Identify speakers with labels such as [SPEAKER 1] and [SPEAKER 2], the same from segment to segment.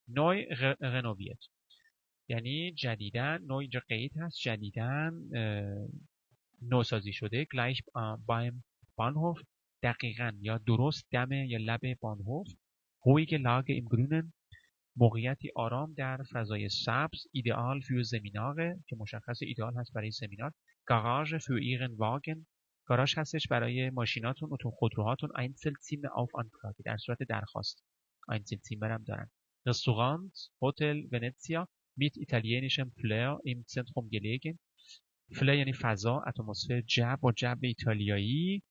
[SPEAKER 1] neu renoviert. یعنی جدیدن نوع اینجا قید هست، جدیدن نوسازی شده. gleich beim Bahnhof دقیقاً یا درست دم یا لب بانهوف. ruhige Lage im Grünen موقعیتی آرام در فضای سبز. ایدئال für Seminare که مشخص ایدئال هست برای سمینار. Garage für Ihren Wagen گاراژ هستش برای ماشیناتون و خودروهاتون. Einzelzimmer auf Anfrage در صورت درخواست. Einzelzimmer هم دارن. Restaurant Hotel Venezia mit italienischem Flair im Zentrum gelegen. فلر یعنی فضا، اتمسفر، با جو ایتالیایی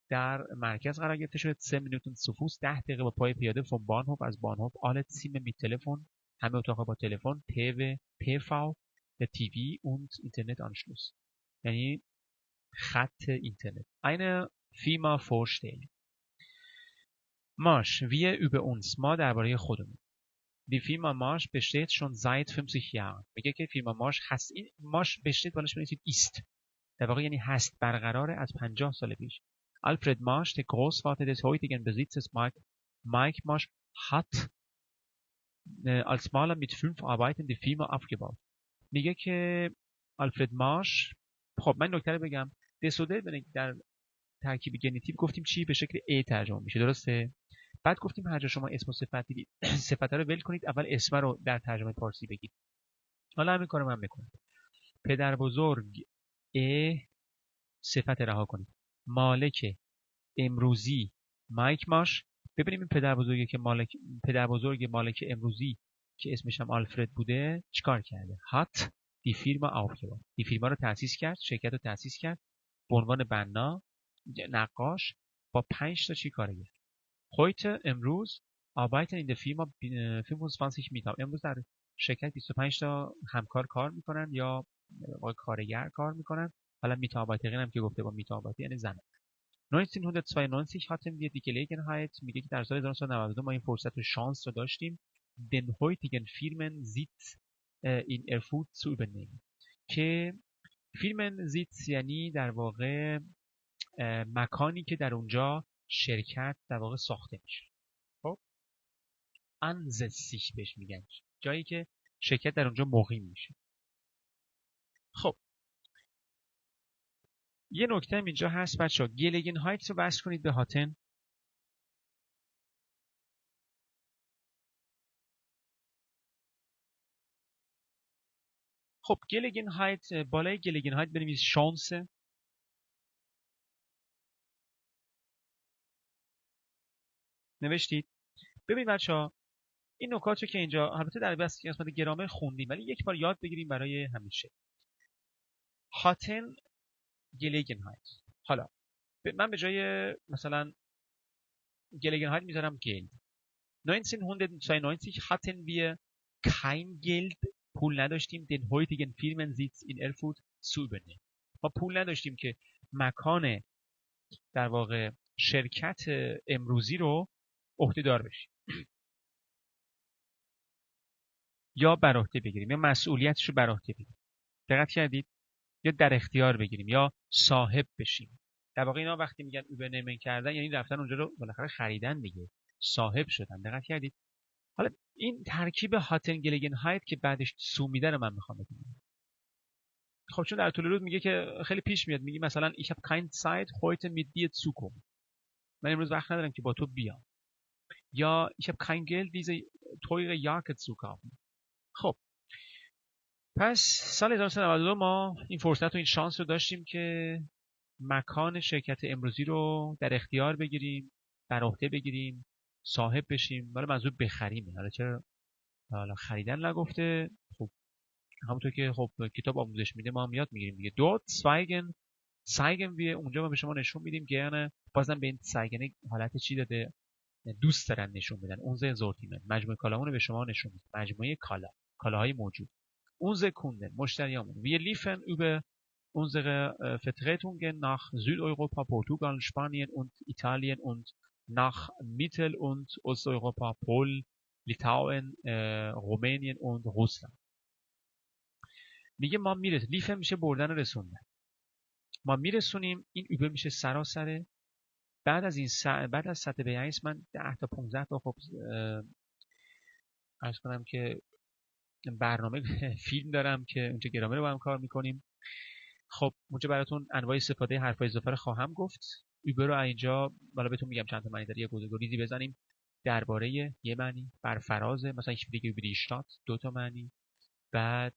[SPEAKER 1] در مرکز قرار گرفته شده. 3 Minuten zu Fuß 10 دقیقه با پای پیاده. vom Bahnhof از بانهوف. alle Zimmer mit Telefon همه اتاقها با تلفن. PV der TV und Internetanschluss یعنی خط اینترنت. eine Firma vorstellen. Marsch wir über uns ما درباره خودمون. Die Firma Marsch besteht schon seit 50 Jahren. میگه که فیرما مارش هست. این مارش besteht بالش بنویسید است. در واقع یعنی هست، برقراره از 50 سال پیش. Alfred Marsch, der Großvater des heutigen Besitzers Mike Marsch, hat als Maler mit 5 Arbeiten die Firma aufgebaut. میگه که آلفرد مارش، خب من نکته رو بگم، دسودر در ترکیب ژنتیک گفتیم چی؟ به شکل A ترجمه میشه، درسته؟ بعد گفتیم هر جا شما اسم و صفت دیدید صفت رو ول کنید، اول اسم رو در ترجمه فارسی بگید. حالا همین کارو من میکنم. پدر بزرگ ا صفت رها کنید. مالک امروزی مایک مارش. ببینیم این پدر بزرگ مالک امروزی که اسمش هم آلفرد بوده چیکار کرده؟ هات دی فیرما aufgebaut. دی فیرما رو تأسیس کرد، شرکت رو تأسیس کرد به عنوان بنا، نقاش، با 5 تا چی کارگر. heute امروز arbeiten in der Firma 25 Mitarbeiter. امروز در شرکت 25 تا همکار کار میکنن یا کارگر کار میکنن. حالا Mitarbeiterin هم که گفته با Mitarbeiter یعنی زن. 1992 hatten wir die Gelegenheit میگه که در سال 1992 ما این فرصت و شانس رو داشتیم den heutigen Firmensitz in Erfurt zu übernehmen. که Firmensitz یعنی در واقع مکانی که در اونجا شرکت در واقع ساخته میشه. خب ansässig بهش میگن، جایی که شرکت در اونجا مقیم میشه. خب یه نکته هم اینجا هست بچه‌ها، گلگنهایت رو بس کنید به هاتن. خب گلگنهایت، بالای گلگنهایت بنویس شانس. نوشتید؟ ببین بچه‌ها این نکات رو که اینجا البته در قسمت گرامر خوندیم ولی یک بار یاد بگیریم برای همیشه. هاتن گلگنهایت. حالا من به جای مثلا گلگنهایت میذارم گلد. 1992 hatten wir kein Geld پول نداشتیم den heutigen Firmensitz in Erfurt zu übernehmen. ما پول نداشتیم که مکان در واقع شرکت امروزی رو عهده‌دار بشیم یا بر عهده بگیریم یا مسئولیتش رو بر عهده بگیریم. دقت کردید؟ یا در اختیار بگیریم یا صاحب بشیم. در واقع اینا وقتی میگن übernehmen کردن یعنی رفتن اونجا رو بالاخره خریدن دیگه، صاحب شدن. دقت کردید؟ حالا این ترکیب هاتن گلگنهایت که بعدش سو میده رو من میخوام بگم. خب چون در طول روز میگه که خیلی پیش میاد، میگه مثلا ich habe keine Zeit heute mit dir zu kommen. من امروز وقت ندارم که با تو بیام. یا ich habe kein Geld diese teure Jacke zu kaufen. خب پس سال 1992 ما این فرصت و این شانس رو داشتیم که مکان شرکت امروزی رو در اختیار بگیریم، بر عهده بگیریم، صاحب بشیم. ولی منظور بخریم. حالا چرا حالا خریدن نگفته؟ خب همونطور که خب کتاب آموزش میده ما هم یاد میگیریم دیگه. dort zeigen wir اونجا ما به شما نشون میدیم gerne. بازم به این zeigen حالت چی داده؟ دوست دارن نشون بدن. unser Sortiment مجموعه کالاهامون رو به شما نشون میده. مجموعه کالاهای موجود. unsere Kunden مشتریامون. wir liefern über unsere Vertretungen nach Südeuropa, Portugal, Spanien und Italien und nach Mittel- und Osteuropa, Polen, Litauen, Rumänien und Russland. میگه ما میرسیم. لیفر میشه بردن و رسوندن. ما میرسونیم. این اوبه میشه سراسره. بعد از سطح بیانیست من 10 تا 15 تا خب عرض کنم که برنامه فیلم دارم که اونجا گرامر رو با هم کار میکنیم. خب اونجا براتون انواع استفاده حرفای اضافه رو خواهم گفت. اوبر رو اینجا بالا بهتون میگم چند تا معنی داره. یه گوریزی بزنیم درباره یه معنی، بر فراز، مثلا ich fliege über die Stadt، 2 تا معنی. بعد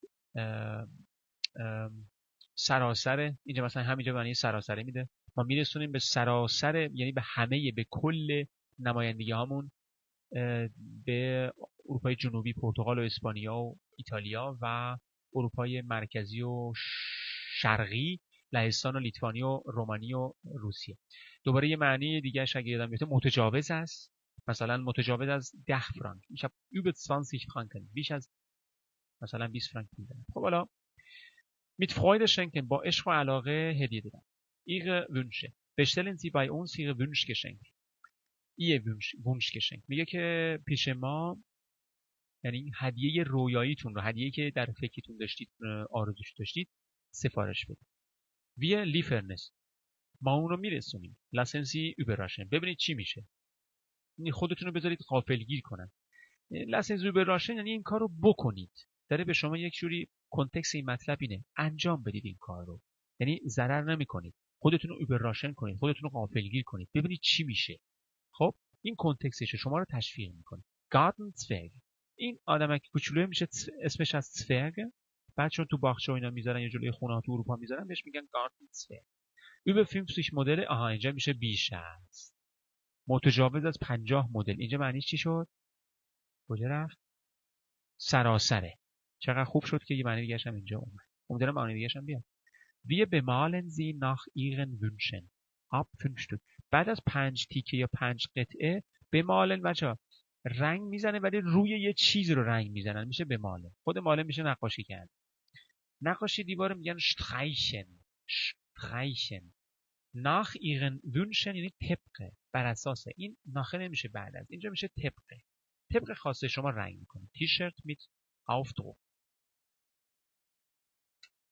[SPEAKER 1] سراسر، اینجا مثلا همینجا معنی سراسره میده. ما میرسونیم به سراسر، یعنی به همه، به کل نمایندگی هامون به اروپای جنوبی، پرتغال و اسپانیا و ایتالیا و اروپای مرکزی و شرقی، لهستان و لیتوانی و رومانی و روسیه. دوباره یه معنی دیگه اگه یادم بیفته متجاوز است. مثلا متجاوز از 10 فرانک. Ich habe über 20 Franken. بیش از مثلا 20 فرانک پول دارم. خب حالا mit Freude schenken، با عشق و علاقه هدیه دادن. ihre Wünsche. bestellen Sie bei uns ihre Wunschgeschenke. ihr Wunschgeschenk. میگه که پیش ما، یعنی هدیه رویاییتون رو، هدیه‌ای که در فکرتون داشتید، آرزوش داشتید، سفارش بدید. wir liefern es. ما اون رو میرسونیم. lassen Sie überraschen. ببینید چی میشه. یعنی خودتون رو بذارید غافلگیر کنن. lassen Sie überraschen یعنی این کار رو بکنید. داره به شما یک جوری کنتکست این مطلب اینه، انجام بدید این کار رو. یعنی ضرر نمی‌کنید. خودتون رو überraschen کنید، خودتون رو غافلگیر کنید. ببینید چی میشه. خب این کنتکستشه، شما رو تشویق میکنه. Gartenzwerg. این آدمک کوچولوی میشه اسمش از زورگ. بعد چون تو باغچه و اینا میذارن یا جلوی خونه ها تو اروپا میذارن، بهش میگن Gartenzwerg. über 50 مدل. اینجا میشه بیش از. متجاوز از 50 مدل. اینجا معنیش چی شد؟ کجا رفت؟ سراسره. چقدر خوب شد که یه معنی دیگه هم اینجا اومد. امیدوارم معنی دیگه هم بیاد. Wir bemalen sie nach ihren Wünschen. ab 5 Stück. بعد از 5 تیکه یا 5 قطعه بمالن، بچه‌ها رنگ میزنه ولی روی یه چیز رو رنگ میزنن، میشه بمالن. خود مالن میشه نقاشی کرد. نقاشی دیوار میگن streichen. streichen. nach ihren Wünschen یعنی طبق، بر اساس. این ناخه نمیشه بعد از، اینجا میشه طبق. طبق خواسته شما رنگ میکنه. تیشرت mit Aufdruck.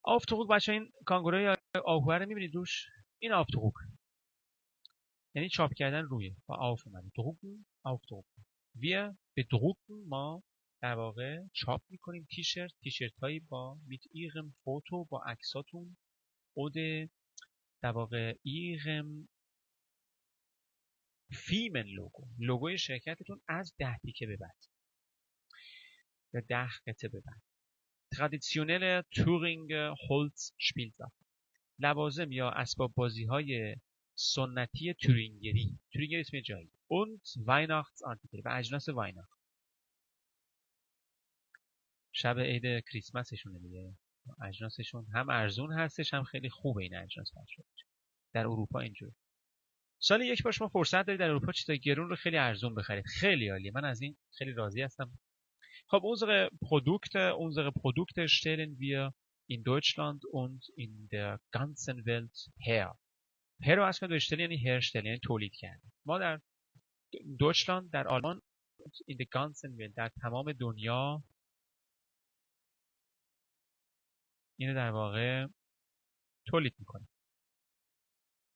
[SPEAKER 1] Aufdruck بچه‌ها این کانگوروی آهو رو میبینید روش؟ این Aufdruck یعنی چاپ کردن روی، با آف اومده. drucken Aufdruck. wir bedrucken، ما در واقع چاپ میکنیم تیشرت هایی با mit ihrem فوتو، با عکساتون. oder در واقع ihrem Firmen لوگو، لوگوی شرکتتون از 10 تیکه به بعد یا 10 قطعه به بعد. traditionelle Thüringer Holz Spielsachen. لوازم یا اسباب بازی های سنتی تورینگری. تورینگر اسم جایی. und Weihnachtsartikel و اجناس وایناخت. شب عید کریسمسشونه دیگه. اجناسشون هم ارزون هستش، هم خیلی خوبه این اجناس بچه‌ها. در اروپا اینجوری. سال یک بار شما فرصت دارید در اروپا چیزای گرون رو خیلی ارزون بخرید. خیلی عالیه. من از این خیلی راضی هستم. خب unsere Produkte stellen wir in Deutschland und in der ganzen Welt her. her رو اصلا داشتن یعنی herstellen، یعنی تولید کردن. ما در دویچلاند، در آلمان، in the ganzen Welt، در تمام دنیا اینو در واقع تولید میکنیم.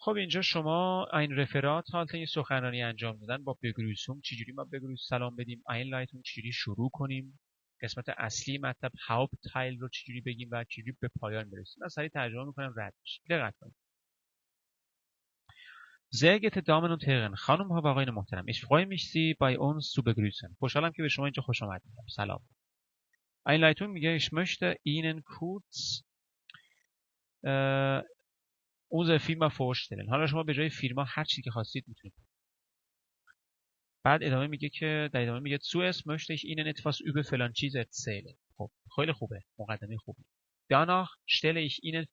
[SPEAKER 1] خب اینجا شما این رفرات حالت این سخنرانی انجام دادن با بگرویسوم، چجوری ما بگرویس سلام بدیم، این لایتون چجوری شروع کنیم، قسمت اصلی مطلب هاوپتایل رو چجوری بگیم و چجوری به پایان برسیم. من سریع ترجمه میکنم رد بشیم. دقت کنید. Sehr geehrte Damen und Herren، خانم ها و آقایان محترم، ich freue mich Sie bei uns zu begrüßen. خوشحالم که به شما اینجا خوش آمد میگم. سلام. این لایتون میگه ich möchte Ihnen kurz unsere Firma vorstellen. حالا شما به جای فیرما هر چیزی که خواستید میتونید. بعد ادامه میگه که در ادامه میگه zuerst möchte ich Ihnen etwas über فلان چیز erzählen. خب خیلی خوبه، مقدمه خوبی. danach stelle ich Ihnen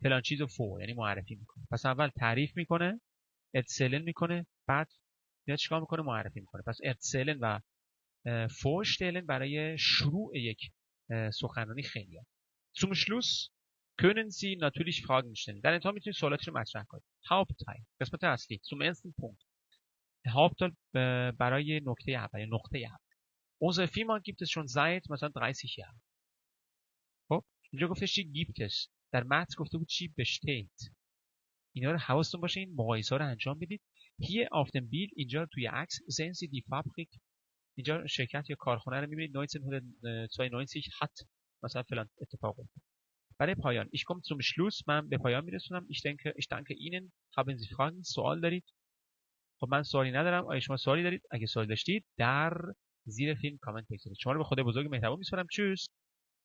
[SPEAKER 1] فلان چیز رو vor، یعنی معرفی میکنه. پس اول تعریف میکنه، erzählen میکنه، بعد میاد چیکار میکنه؟ معرفی میکنه. پس erzählen و vorstellen برای شروع یک سخنرانی خیلی هست. zum Schluss können Sie natürlich Fragen stellen. در انتها میتونید سوالات رو مطرح کنید. Hauptteil، قسمت اصلی. zum ersten Punkt. Hauptteil برای نکته اول، نقطه اول. Unsere Firma gibt es schon seit مثلا 30 Jahren. خب اینجا گفتش چی gibt es. در متن گفته بود چی besteht. اینا رو حواستون باشه، این مقایسه رو انجام بدید. Hier auf dem Bild، اینجا توی عکس sehen Sie die Fabrik اینجا شرکت یا کارخانه رو میبینید 1992 hat مثلا فلان اتفاق افتاد. برای پایان ich komme zum Schluss من به پایان میرسونم. ich danke Ihnen haben Sie Fragen سوال دارید؟ خب من سوالی ندارم. آیا شما سوالی دارید؟ اگه سوالی داشتید در زیر فیلم کامنت بگذارید. شما رو به خدای بزرگ مهربان میسپارم. چوس.